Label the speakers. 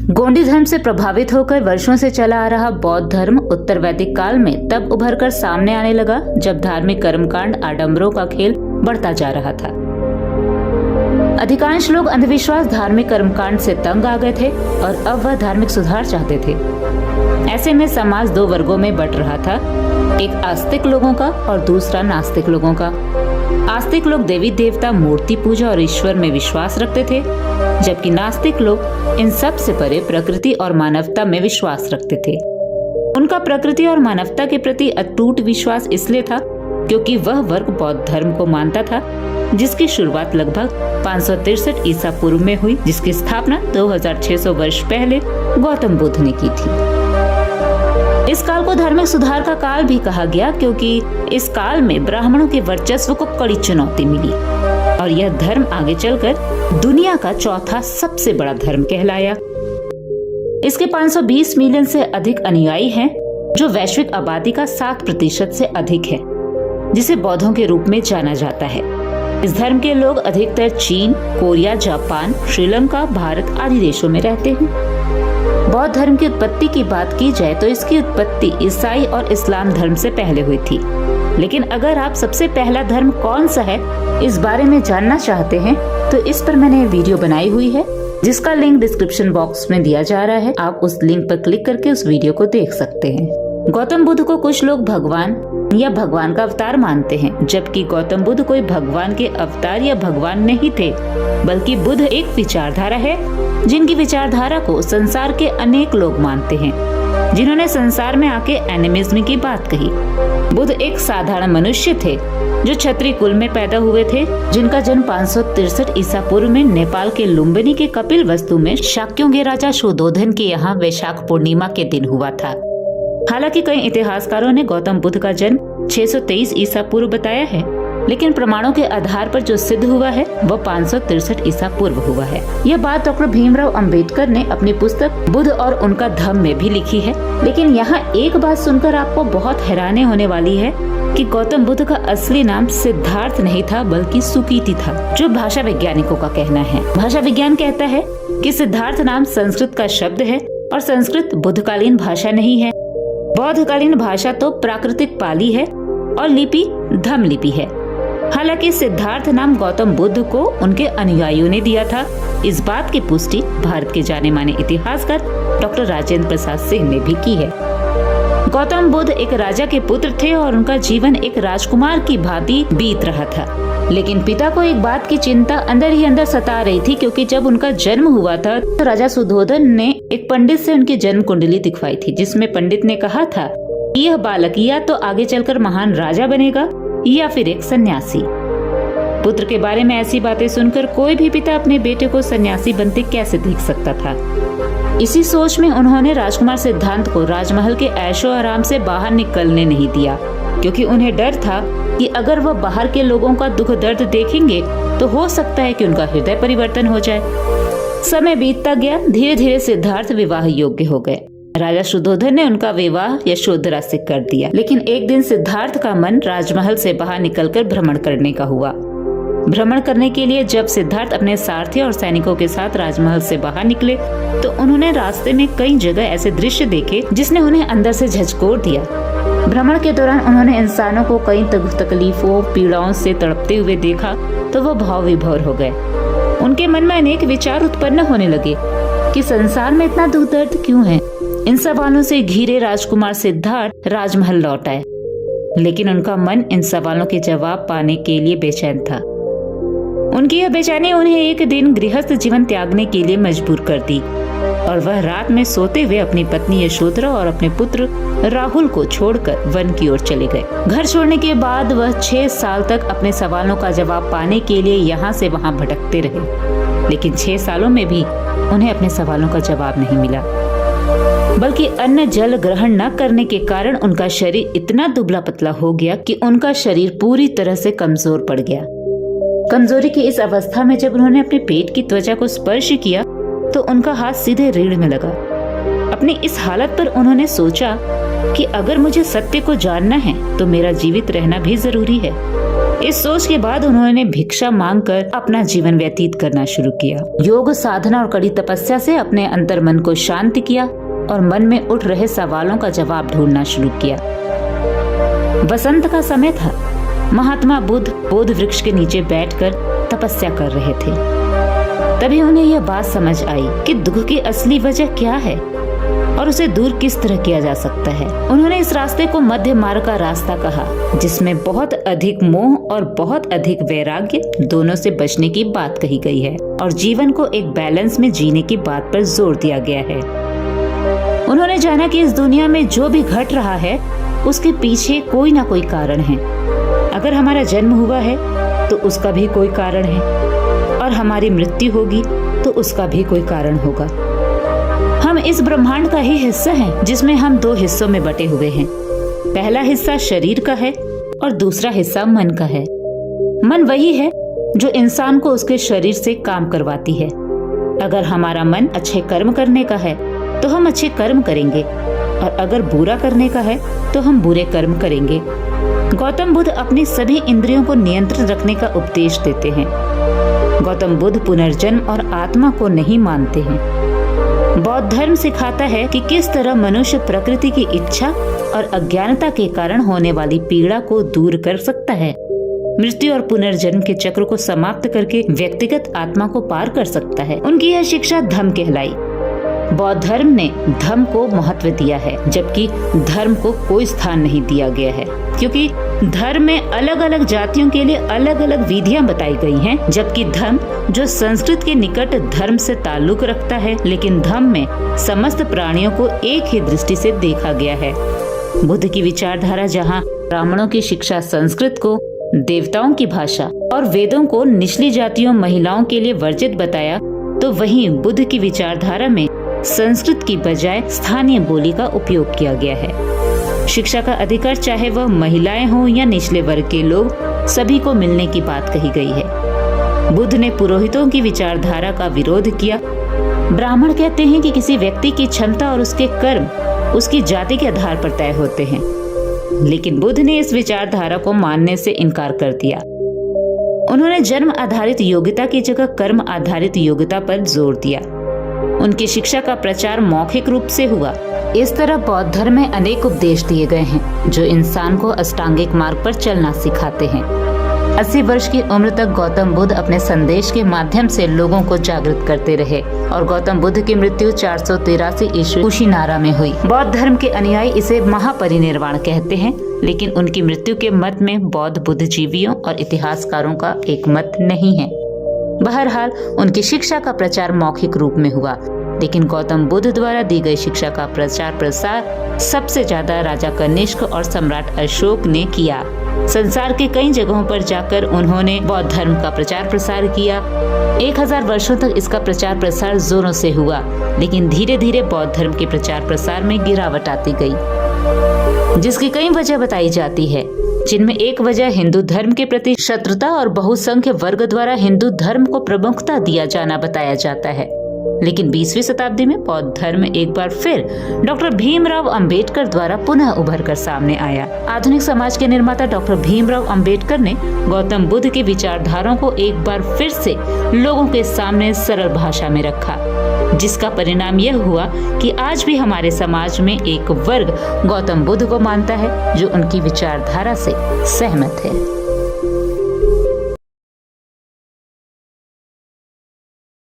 Speaker 1: गोंडी धर्म से प्रभावित होकर वर्षों से चला आ रहा बौद्ध धर्म उत्तर वैदिक काल में तब उभरकर सामने आने लगा जब धार्मिक कर्मकांड आडंबरों का खेल बढ़ता जा रहा था। अधिकांश लोग अंधविश्वास धार्मिक कर्मकांड से तंग आ गए थे और अब वह धार्मिक सुधार चाहते थे। ऐसे में समाज दो वर्गों में बंट रहा था, एक आस्तिक लोगों का और दूसरा नास्तिक लोगों का। आस्तिक लोग देवी देवता, मूर्ति पूजा और ईश्वर में विश्वास रखते थे, जबकि नास्तिक लोग इन सब से परे प्रकृति और मानवता में विश्वास रखते थे। उनका प्रकृति और मानवता के प्रति अटूट विश्वास इसलिए था क्योंकि वह वर्ग बौद्ध धर्म को मानता था, जिसकी शुरुआत लगभग 563 ईसा पूर्व में हुई, जिसकी स्थापना 2600 वर्ष पहले गौतम बुद्ध ने की थी। इस काल को धार्मिक सुधार का काल भी कहा गया क्योंकि इस काल में ब्राह्मणों के वर्चस्व को कड़ी चुनौती मिली और यह धर्म आगे चलकर दुनिया का चौथा सबसे बड़ा धर्म कहलाया। इसके 520 मिलियन से अधिक अनुयायी हैं, जो वैश्विक आबादी का 7% से अधिक है, जिसे बौद्धों के रूप में जाना जाता है। इस धर्म के लोग अधिकतर चीन, कोरिया, जापान, श्रीलंका, भारत आदि देशों में रहते हैं। बौद्ध धर्म की उत्पत्ति की बात की जाए तो इसकी उत्पत्ति ईसाई और इस्लाम धर्म से पहले हुई थी। लेकिन अगर आप सबसे पहला धर्म कौन सा है इस बारे में जानना चाहते हैं तो इस पर मैंने वीडियो बनाई हुई है, जिसका लिंक डिस्क्रिप्शन बॉक्स में दिया जा रहा है। आप उस लिंक पर क्लिक करके उस वीडियो को देख सकते हैं। गौतम बुद्ध को कुछ लोग भगवान या भगवान का अवतार मानते हैं, जबकि गौतम बुद्ध कोई भगवान के अवतार या भगवान नहीं थे, बल्कि बुद्ध एक विचारधारा है जिनकी विचारधारा को संसार के अनेक लोग मानते हैं, जिन्होंने संसार में आके एनिमिज्म की बात कही। बुद्ध एक साधारण मनुष्य थे जो क्षत्रिय कुल में पैदा हुए थे, जिनका जन्म 563 ईसा पूर्व में नेपाल के लुम्बिनी के कपिलवस्तु में शाक्यों के राजा शुद्धोधन के यहाँ वैशाख पूर्णिमा के दिन हुआ था। हालांकि कई इतिहासकारों ने गौतम बुद्ध का जन्म 623 ईसा पूर्व बताया है, लेकिन प्रमाणों के आधार पर जो सिद्ध हुआ है वह 563 ईसा पूर्व हुआ है। यह बात डॉक्टर भीमराव अंबेडकर ने अपनी पुस्तक बुद्ध और उनका धम्म में भी लिखी है। लेकिन यहाँ एक बात सुनकर आपको बहुत हैरानी होने वाली है कि गौतम बुद्ध का असली नाम सिद्धार्थ नहीं था बल्कि सुकीति था, जो भाषा वैज्ञानिकों का कहना है। भाषा विज्ञान कहता है कि सिद्धार्थ नाम संस्कृत का शब्द है और संस्कृत बुद्धकालीन भाषा नहीं है। बौद्धकालीन भाषा तो प्राकृतिक पाली है और लिपि धम्म लिपि है। हालांकि सिद्धार्थ नाम गौतम बुद्ध को उनके अनुयायियों ने दिया था। इस बात की पुष्टि भारत के जाने माने इतिहासकार डॉक्टर राजेंद्र प्रसाद सिंह ने भी की है। गौतम बुद्ध एक राजा के पुत्र थे और उनका जीवन एक राजकुमार की भांति बीत रहा था। लेकिन पिता को एक बात की चिंता अंदर ही अंदर सता रही थी, क्योंकि जब उनका जन्म हुआ था तो राजा शुद्धोधन ने एक पंडित से उनकी जन्म कुंडली दिखवाई थी, जिसमें पंडित ने कहा था कि यह बालक या तो आगे चलकर महान राजा बनेगा या फिर एक सन्यासी। पुत्र के बारे में ऐसी बातें सुनकर कोई भी पिता अपने बेटे को सन्यासी बनते कैसे देख सकता था। इसी सोच में उन्होंने राजकुमार सिद्धार्थ को राजमहल के ऐशो आराम से बाहर निकलने नहीं दिया, क्योंकि उन्हें डर था कि अगर वह बाहर के लोगों का दुख दर्द देखेंगे तो हो सकता है कि उनका हृदय परिवर्तन हो जाए। समय बीतता गया, धीरे धीरे सिद्धार्थ विवाह योग्य हो गए। राजा शुद्धोधन ने उनका विवाह यशोधरा से कर दिया। लेकिन एक दिन सिद्धार्थ का मन राजमहल से बाहर निकलकर भ्रमण करने का हुआ। भ्रमण करने के लिए जब सिद्धार्थ अपने सारथी और सैनिकों के साथ राजमहल से बाहर निकले तो उन्होंने रास्ते में कई जगह ऐसे दृश्य देखे जिसने उन्हें अंदर से झकझोर दिया। भ्रमण के दौरान उन्होंने इंसानों को कई तकलीफों, पीड़ाओं से तड़पते हुए देखा तो वो भाव विभोर हो गए। उनके मन में अनेक विचार उत्पन्न होने लगे कि संसार में इतना दुख दर्द क्यों है। इन सवालों से घिरे राजकुमार सिद्धार्थ राजमहल लौट आए, लेकिन उनका मन इन सवालों के जवाब पाने के लिए बेचैन था। उनकी यह बेचैनी उन्हें एक दिन गृहस्थ जीवन त्यागने के लिए मजबूर कर दी और वह रात में सोते हुए अपनी पत्नी यशोधरा और अपने पुत्र राहुल को छोड़कर वन की ओर चले गए। घर छोड़ने के बाद वह 6 साल तक अपने सवालों का जवाब पाने के लिए यहाँ से वहाँ भटकते रहे, लेकिन 6 सालों में भी उन्हें अपने सवालों का जवाब नहीं मिला, बल्कि अन्न जल ग्रहण न करने के कारण उनका शरीर इतना दुबला पतला हो गया कि उनका शरीर पूरी तरह से कमजोर पड़ गया। कमजोरी की इस अवस्था में जब उन्होंने अपने पेट की त्वचा को स्पर्श किया तो उनका हाथ सीधे रीढ़ में लगा। अपनी इस हालत पर उन्होंने सोचा कि अगर मुझे सत्य को जानना है तो मेरा जीवित रहना भी जरूरी है। इस सोच के बाद उन्होंने भिक्षा मांगकर अपना जीवन व्यतीत करना शुरू किया। योग साधना और कड़ी तपस्या से अपने अंतर मन को शांत किया और मन में उठ रहे सवालों का जवाब ढूंढना शुरू किया। बसंत का समय था। महात्मा बुद्ध बोध वृक्ष के नीचे बैठकर तपस्या कर रहे थे। तभी उन्हें यह बात समझ आई कि दुख की असली वजह क्या है और उसे दूर किस तरह किया जा सकता है। उन्होंने इस रास्ते को मध्य मार्ग का रास्ता कहा, जिसमें बहुत अधिक मोह और बहुत अधिक वैराग्य दोनों से बचने की बात कही गई है और जीवन को एक बैलेंस में जीने की बात पर जोर दिया गया है। उन्होंने जाना कि इस दुनिया में जो भी घट रहा है उसके पीछे कोई ना कोई कारण है। अगर हमारा जन्म हुआ है तो उसका भी कोई कारण है और हमारी मृत्यु होगी तो उसका भी कोई कारण होगा। हम इस ब्रह्मांड का ही हिस्सा हैं, जिसमें हम दो हिस्सों में बटे हुए हैं। पहला हिस्सा शरीर का है और दूसरा हिस्सा मन का है। मन वही है जो इंसान को उसके शरीर से काम करवाती है। अगर हमारा मन अच्छे कर्म करने का है तो हम अच्छे कर्म करेंगे और अगर बुरा करने का है तो हम बुरे कर्म करेंगे। गौतम बुद्ध अपनी सभी इंद्रियों को नियंत्रित रखने का उपदेश देते हैं। गौतम बुद्ध पुनर्जन्म और आत्मा को नहीं मानते हैं। बौद्ध धर्म सिखाता है कि किस तरह मनुष्य प्रकृति की इच्छा और अज्ञानता के कारण होने वाली पीड़ा को दूर कर सकता है, मृत्यु और पुनर्जन्म के चक्र को समाप्त करके व्यक्तिगत आत्मा को पार कर सकता है। उनकी यह शिक्षा धम्म कहलाई। बौद्ध धर्म ने धम्म को महत्व दिया है, जबकि धर्म को कोई स्थान नहीं दिया गया है, क्योंकि धर्म में अलग अलग जातियों के लिए अलग अलग विधियां बताई गई हैं, जबकि धम्म जो संस्कृत के निकट धर्म से ताल्लुक रखता है, लेकिन धम्म में समस्त प्राणियों को एक ही दृष्टि से देखा गया है। बुद्ध की विचारधारा जहाँ ब्राह्मणों की शिक्षा संस्कृत को देवताओं की भाषा और वेदों को निचली जातियों महिलाओं के लिए वर्जित बताया, तो वहीं बुद्ध की विचारधारा में संस्कृत की बजाय स्थानीय बोली का उपयोग किया गया है। शिक्षा का अधिकार चाहे वह महिलाएं हों या निचले वर्ग के लोग, सभी को मिलने की बात कही गई है। बुद्ध ने पुरोहितों की विचारधारा का विरोध किया। ब्राह्मण कहते हैं कि किसी व्यक्ति की क्षमता और उसके कर्म उसकी जाति के आधार पर तय होते हैं, लेकिन बुद्ध ने इस विचारधारा को मानने से इनकार कर दिया। उन्होंने जन्म आधारित योग्यता की जगह कर्म आधारित योग्यता पर जोर दिया। उनकी शिक्षा का प्रचार मौखिक रूप से हुआ। इस तरह बौद्ध धर्म में अनेक उपदेश दिए गए हैं जो इंसान को अष्टांगिक मार्ग पर चलना सिखाते हैं। 80 वर्ष की उम्र तक गौतम बुद्ध अपने संदेश के माध्यम से लोगों को जागृत करते रहे और गौतम बुद्ध की मृत्यु 483 ईस्वी कुशीनारा में हुई। बौद्ध धर्म के अनुयायी इसे महापरिनिर्वाण कहते हैं, लेकिन उनकी मृत्यु के मत में बौद्ध बुद्धिजीवियों और इतिहासकारों का एक मत नहीं है। बहरहाल उनकी शिक्षा का प्रचार मौखिक रूप में हुआ, लेकिन गौतम बुद्ध द्वारा दी गई शिक्षा का प्रचार प्रसार सबसे ज्यादा राजा कनिष्क और सम्राट अशोक ने किया। संसार के कई जगहों पर जाकर उन्होंने बौद्ध धर्म का प्रचार प्रसार किया। 1000 वर्षों तक इसका प्रचार प्रसार जोरों से हुआ, लेकिन धीरे धीरे बौद्ध धर्म के प्रचार प्रसार में गिरावट आती गई, जिसकी कई वजह बताई जाती है, जिनमें एक वजह हिंदू धर्म के प्रति शत्रुता और बहुसंख्य वर्ग द्वारा हिंदू धर्म को प्रमुखता दिया जाना बताया जाता है। लेकिन 20वीं शताब्दी में बौद्ध धर्म एक बार फिर डॉक्टर भीमराव अंबेडकर द्वारा पुनः उभर कर सामने आया। आधुनिक समाज के निर्माता डॉक्टर भीमराव अंबेडकर ने गौतम बुद्ध की विचारधाराओं को एक बार फिर से लोगों के सामने सरल भाषा में रखा, जिसका परिणाम यह हुआ कि आज भी हमारे समाज में एक वर्ग गौतम बुद्ध को मानता है जो उनकी विचारधारा से सहमत है।